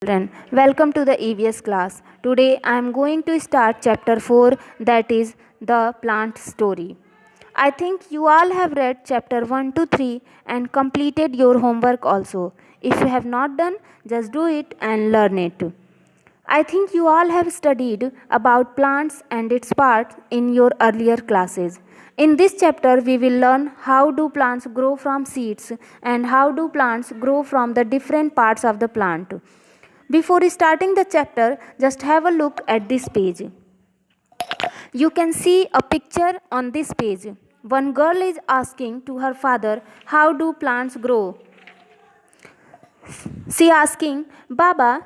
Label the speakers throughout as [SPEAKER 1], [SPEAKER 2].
[SPEAKER 1] Children, welcome to the EVS class. Today I am going to start chapter 4, that is the plant story. I think you all have read chapter 1 to 3 and completed your homework also. If you have not done, just do it and learn it. I think you all have studied about plants and its parts in your earlier classes. In this chapter we will learn how do plants grow from seeds and how do plants grow from the different parts of the plant. Before starting the chapter, just have a look at this page. You can see a picture on this page. One girl is asking to her father, how do plants grow? She asking, Baba,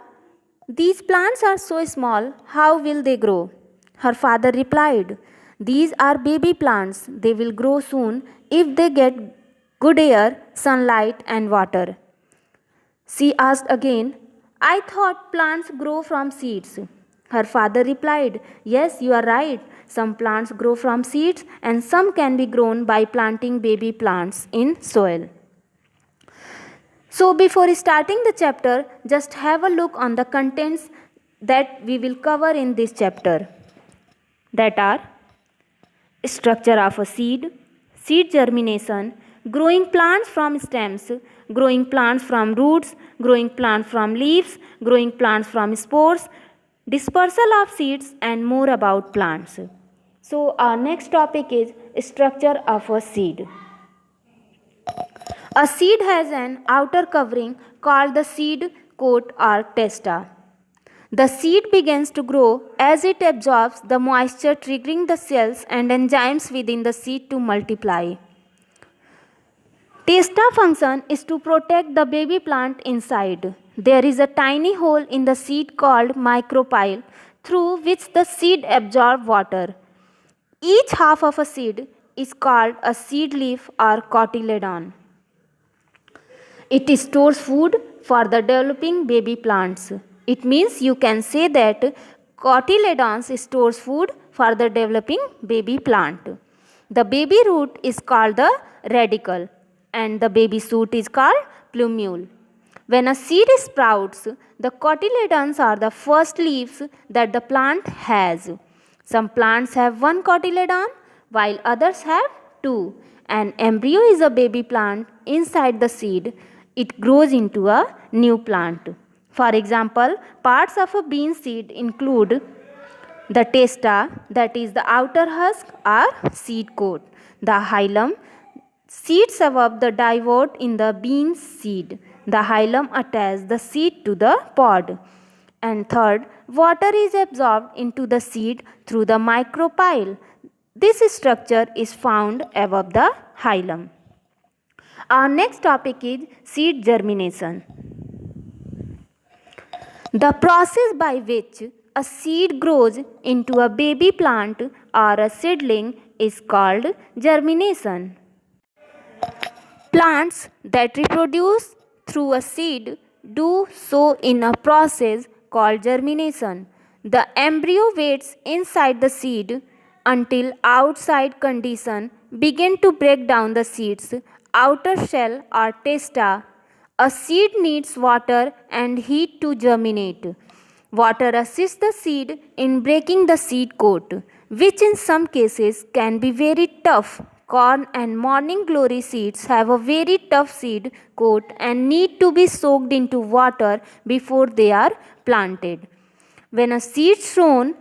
[SPEAKER 1] these plants are so small, how will they grow? Her father replied, these are baby plants. They will grow soon if they get good air, sunlight, and water. She asked again, I thought plants grow from seeds. Her father replied, yes, you are right. Some plants grow from seeds and some can be grown by planting baby plants in soil. So, before starting the chapter, just have a look on the contents that we will cover in this chapter, that are structure of a seed, seed germination, growing plants from stems, growing plants from roots, growing plants from leaves, growing plants from spores, dispersal of seeds, and more about plants. So, our next topic is structure of a seed. A seed has an outer covering called the seed coat or testa. The seed begins to grow as it absorbs the moisture, triggering the cells and enzymes within the seed to multiply. Testa function is to protect the baby plant inside. There is a tiny hole in the seed called micropyle through which the seed absorbs water. Each half of a seed is called a seed leaf or cotyledon. It stores food for the developing baby plants. It means you can say that cotyledons stores food for the developing baby plant. The baby root is called the radicle and the baby shoot is called plumule. When a seed sprouts, the cotyledons are the first leaves that the plant has. Some plants have one cotyledon while others have two. An embryo is a baby plant inside the seed. It grows into a new plant. For example, parts of a bean seed include the testa, that is the outer husk or seed coat, the hilum, seeds above the divot in the bean seed. The hilum attaches the seed to the pod. And third, water is absorbed into the seed through the micropyle. This structure is found above the hilum. Our next topic is seed germination. The process by which a seed grows into a baby plant or a seedling is called germination. Plants that reproduce through a seed do so in a process called germination. The embryo waits inside the seed until outside conditions begin to break down the seed's outer shell or testa. A seed needs water and heat to germinate. Water assists the seed in breaking the seed coat, which in some cases can be very tough. Corn and morning glory seeds have a very tough seed coat and need to be soaked into water before they are planted. When a seed sown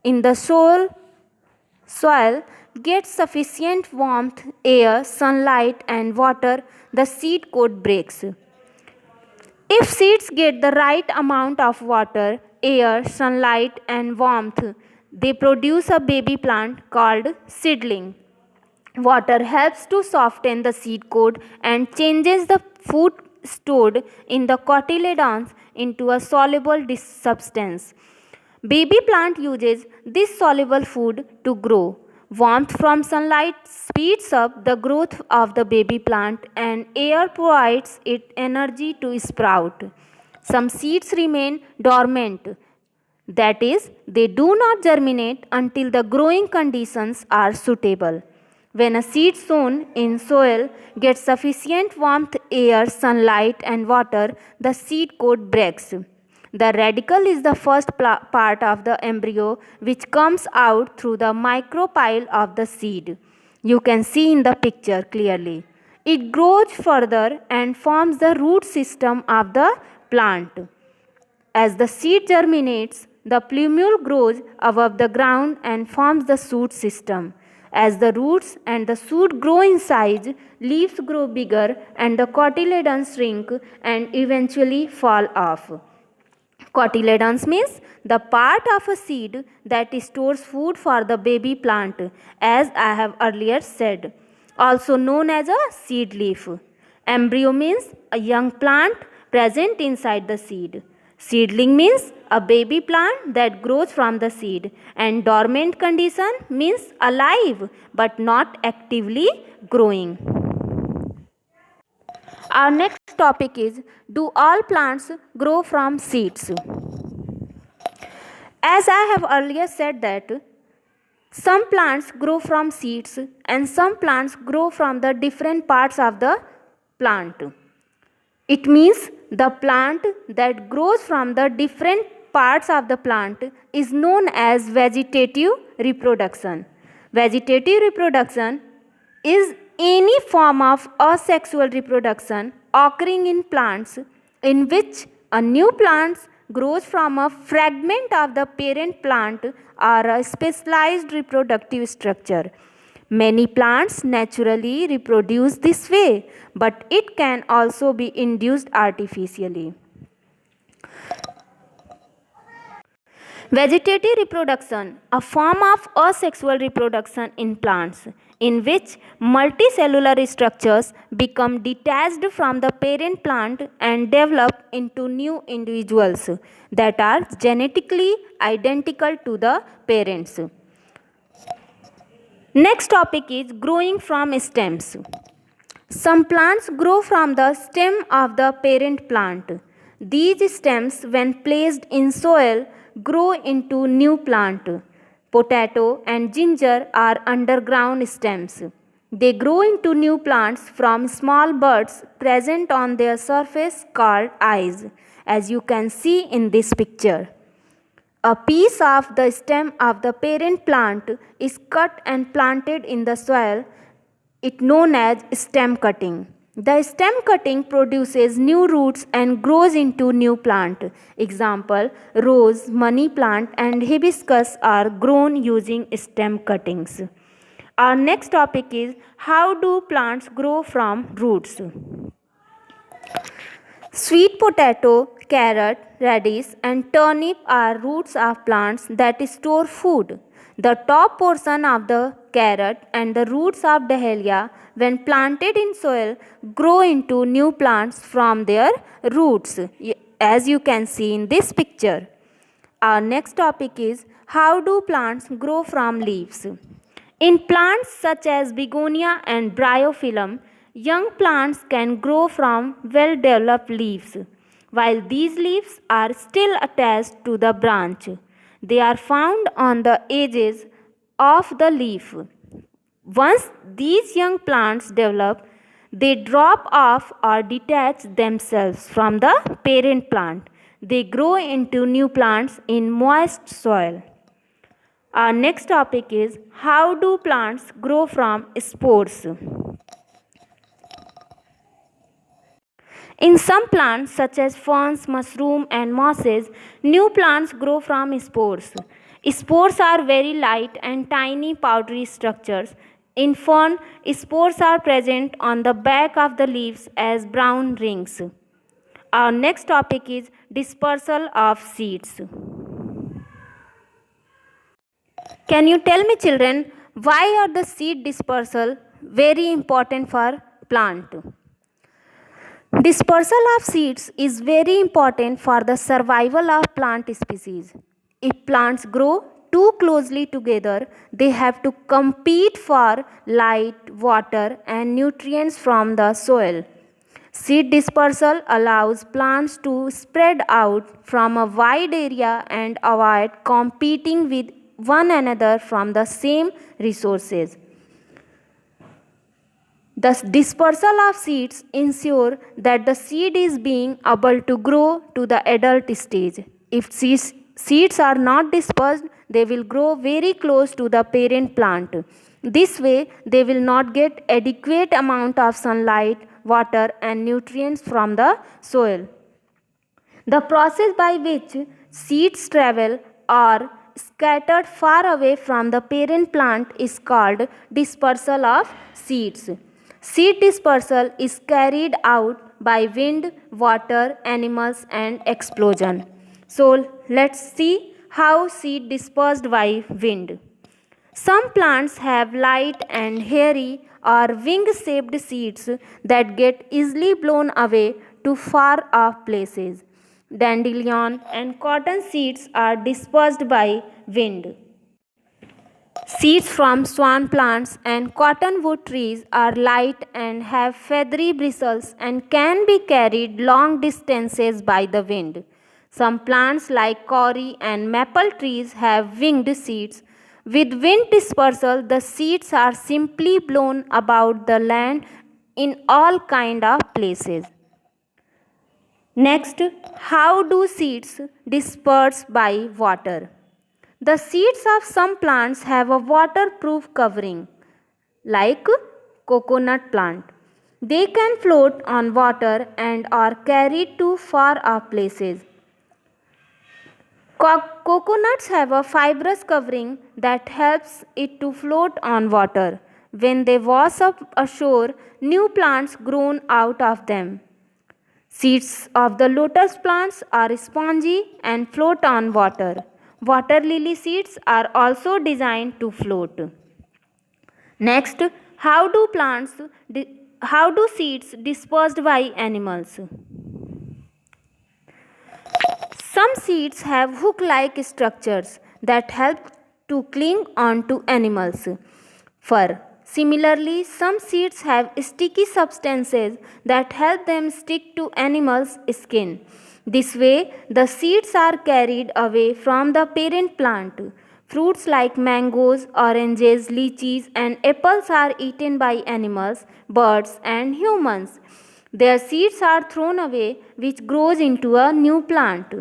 [SPEAKER 1] in the soil gets sufficient warmth, air, sunlight, and water, the seed coat breaks. If seeds get the right amount of water, air, sunlight, and warmth, they produce a baby plant called seedling. Water helps to soften the seed coat and changes the food stored in the cotyledons into a soluble substance. Baby plant uses this soluble food to grow. Warmth from sunlight speeds up the growth of the baby plant and air provides it energy to sprout. Some seeds remain dormant, that is, they do not germinate until the growing conditions are suitable. When a seed sown in soil gets sufficient warmth, air, sunlight, and water, the seed coat breaks. The radicle is the first part of the embryo which comes out through the micropyle of the seed. You can see in the picture clearly. It grows further and forms the root system of the plant. As the seed germinates, the plumule grows above the ground and forms the shoot system. As the roots and the shoot grow in size, leaves grow bigger and the cotyledons shrink and eventually fall off. Cotyledons means the part of a seed that stores food for the baby plant, as I have earlier said, also known as a seed leaf. Embryo means a young plant present inside the seed. Seedling means a baby plant that grows from the seed, and dormant condition means alive but not actively growing. Our next topic is, do all plants grow from seeds? As I have earlier said that some plants grow from seeds and some plants grow from the different parts of the plant. It means the plant that grows from the different parts of the plant is known as vegetative reproduction. Vegetative reproduction is any form of asexual reproduction occurring in plants in which a new plant grows from a fragment of the parent plant or a specialized reproductive structure. Many plants naturally reproduce this way, but it can also be induced artificially. Vegetative reproduction, a form of asexual reproduction in plants, in which multicellular structures become detached from the parent plant and develop into new individuals that are genetically identical to the parents. Next topic is growing from stems. Some plants grow from the stem of the parent plant. These stems, when placed in soil, grow into new plant. Potato and ginger are underground stems. They grow into new plants from small buds present on their surface called eyes, as you can see in this picture. A piece of the stem of the parent plant is cut and planted in the soil. It known as stem cutting. The stem cutting produces new roots and grows into new plant. Example, rose, money plant and hibiscus are grown using stem cuttings. Our next topic is, how do plants grow from roots? Sweet potato, carrot, radish and turnip are roots of plants that store food. The top portion of the carrot and the roots of dahlia, when planted in soil, grow into new plants from their roots, as you can see in this picture. Our next topic is, how do plants grow from leaves? In plants such as begonia and bryophyllum, young plants can grow from well-developed leaves. While these leaves are still attached to the branch, they are found on the edges of the leaf. Once these young plants develop, they drop off or detach themselves from the parent plant. They grow into new plants in moist soil. Our next topic is, how do plants grow from spores? In some plants such as ferns, mushroom and mosses, new plants grow from spores. Spores are very light and tiny powdery structures. In fern, spores are present on the back of the leaves as brown rings. Our next topic is dispersal of seeds. Can you tell me, children, why are the seed dispersal very important for plant? Dispersal of seeds is very important for the survival of plant species. If plants grow too closely together, they have to compete for light, water, and nutrients from the soil. Seed dispersal allows plants to spread out from a wide area and avoid competing with one another from the same resources. The dispersal of seeds ensure that the seed is being able to grow to the adult stage. If seeds are not dispersed, they will grow very close to the parent plant. This way, they will not get adequate amount of sunlight, water and nutrients from the soil. The process by which seeds travel or scattered far away from the parent plant is called dispersal of seeds. Seed dispersal is carried out by wind, water, animals and explosion. So let's see how seed dispersed by wind. Some plants have light and hairy or wing-shaped seeds that get easily blown away to far off places. Dandelion and cotton seeds are dispersed by wind. Seeds from swan plants and cottonwood trees are light and have feathery bristles and can be carried long distances by the wind. Some plants like kauri and maple trees have winged seeds. With wind dispersal, the seeds are simply blown about the land in all kind of places. Next, how do seeds disperse by water? The seeds of some plants have a waterproof covering, like coconut plant. They can float on water and are carried to far off places. Coconuts have a fibrous covering that helps it to float on water. When they wash up ashore, new plants grown out of them. Seeds of the lotus plants are spongy and float on water. Water lily seeds are also designed to float. Next, how do seeds dispersed by animals? Some seeds have hook-like structures that help to cling onto animals' fur. Similarly, some seeds have sticky substances that help them stick to animals' skin. This way, the seeds are carried away from the parent plant. Fruits like mangoes, oranges, lychees, and apples are eaten by animals, birds, and humans. Their seeds are thrown away, which grows into a new plant.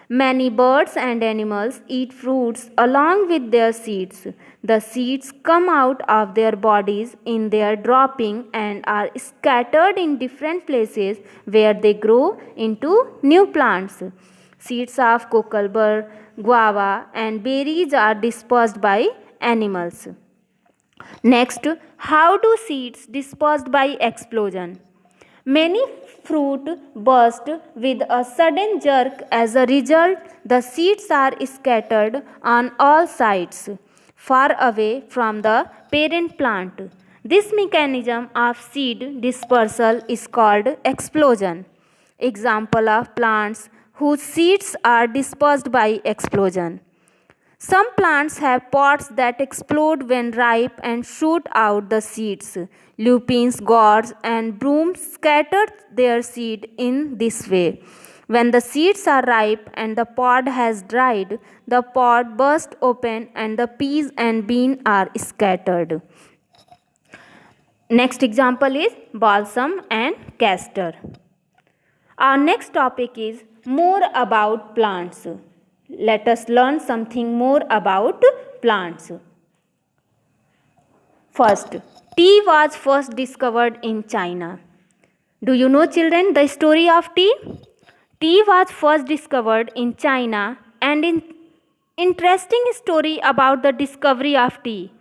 [SPEAKER 1] Many birds and animals eat fruits along with their seeds. The seeds come out of their bodies in their dropping and are scattered in different places where they grow into new plants. Seeds of cucumber, guava, and berries are dispersed by animals. Next, how do seeds dispersed by explosion? Many fruit burst with a sudden jerk. As a result, the seeds are scattered on all sides, far away from the parent plant. This mechanism of seed dispersal is called explosion. Example of plants whose seeds are dispersed by explosion. Some plants have pods that explode when ripe and shoot out the seeds. Lupins, gourds, and brooms scatter their seed in this way. When the seeds are ripe and the pod has dried, the pod bursts open and the peas and bean are scattered. Next example is balsam and castor. Our next topic is more about plants. Let us learn something more about plants. First, tea was first discovered in China. Do you know, children, the story of tea? Tea was first discovered in China, and an interesting story about the discovery of tea.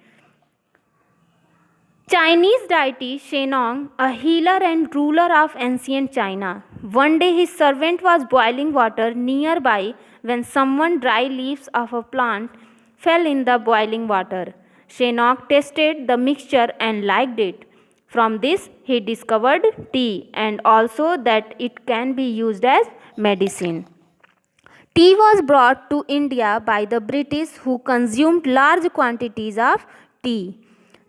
[SPEAKER 1] Chinese deity Shennong, a healer and ruler of ancient China. One day his servant was boiling water nearby when some dry leaves of a plant fell in the boiling water. Shennong tasted the mixture and liked it. From this he discovered tea and also that it can be used as medicine. Tea was brought to India by the British, who consumed large quantities of tea.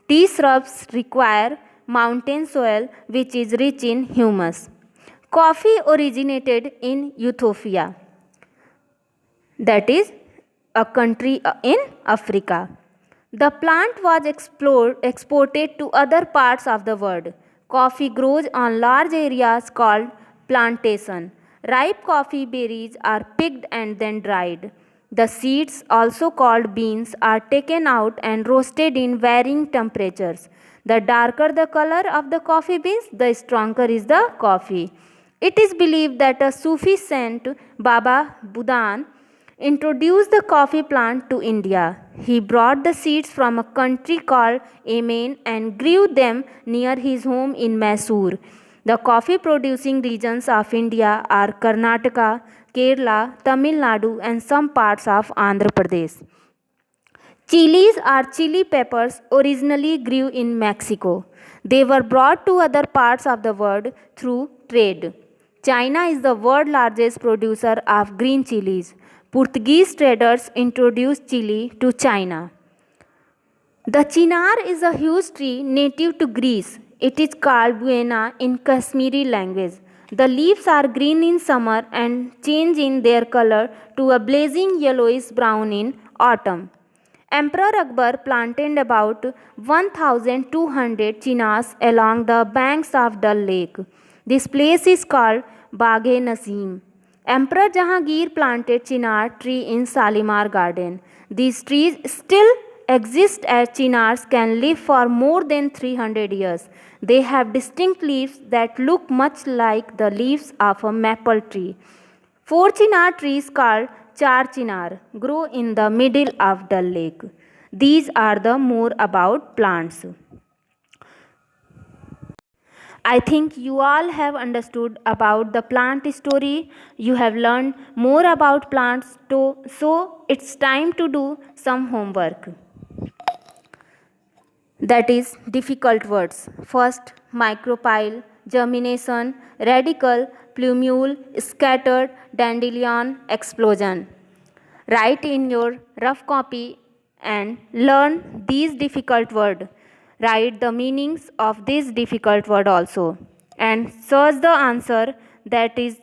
[SPEAKER 1] Tea shrubs require mountain soil which is rich in humus. Coffee originated in Ethiopia, that is a country in Africa. The plant was exported to other parts of the world. Coffee grows on large areas called plantation. Ripe coffee berries are picked and then dried. The seeds, also called beans, are taken out and roasted in varying temperatures. The darker the color of the coffee beans, the stronger is the coffee. It is believed that a Sufi saint, Baba Budan, introduced the coffee plant to India. He brought the seeds from a country called Yemen and grew them near his home in Mysore. The coffee producing regions of India are Karnataka, Kerala, Tamil Nadu, and some parts of Andhra Pradesh. Chilies or chili peppers originally grew in Mexico. They were brought to other parts of the world through trade. China is the world's largest producer of green chilies. Portuguese traders introduced chili to China. The chinar is a huge tree native to Greece. It is called buena in Kashmiri language. The leaves are green in summer and change in their color to a blazing yellowish brown in autumn. Emperor Akbar planted about 1,200 chinas along the banks of Dal Lake. This place is called Baghe Nasim. Emperor Jahangir planted chinar tree in Salimar Garden. These trees still exist as chinars can live for more than 300 years. They have distinct leaves that look much like the leaves of a maple tree. 4 chinar trees called Char Chinar grow in the middle of Dal Lake. These are the more about plants. I think you all have understood about the plant story. You have learned more about plants too, so it's time to do some homework. That is difficult words. First, micropyle, germination, radicle, plumule, scattered, dandelion, explosion. Write in your rough copy and learn these difficult words. Write the meanings of this difficult word also. And search the answer, that is,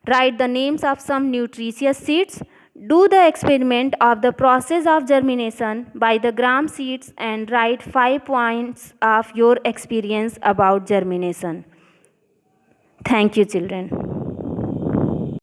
[SPEAKER 1] write the names of some nutritious seeds. Do the experiment of the process of germination by the gram seeds and write 5 points of your experience about germination. Thank you, children.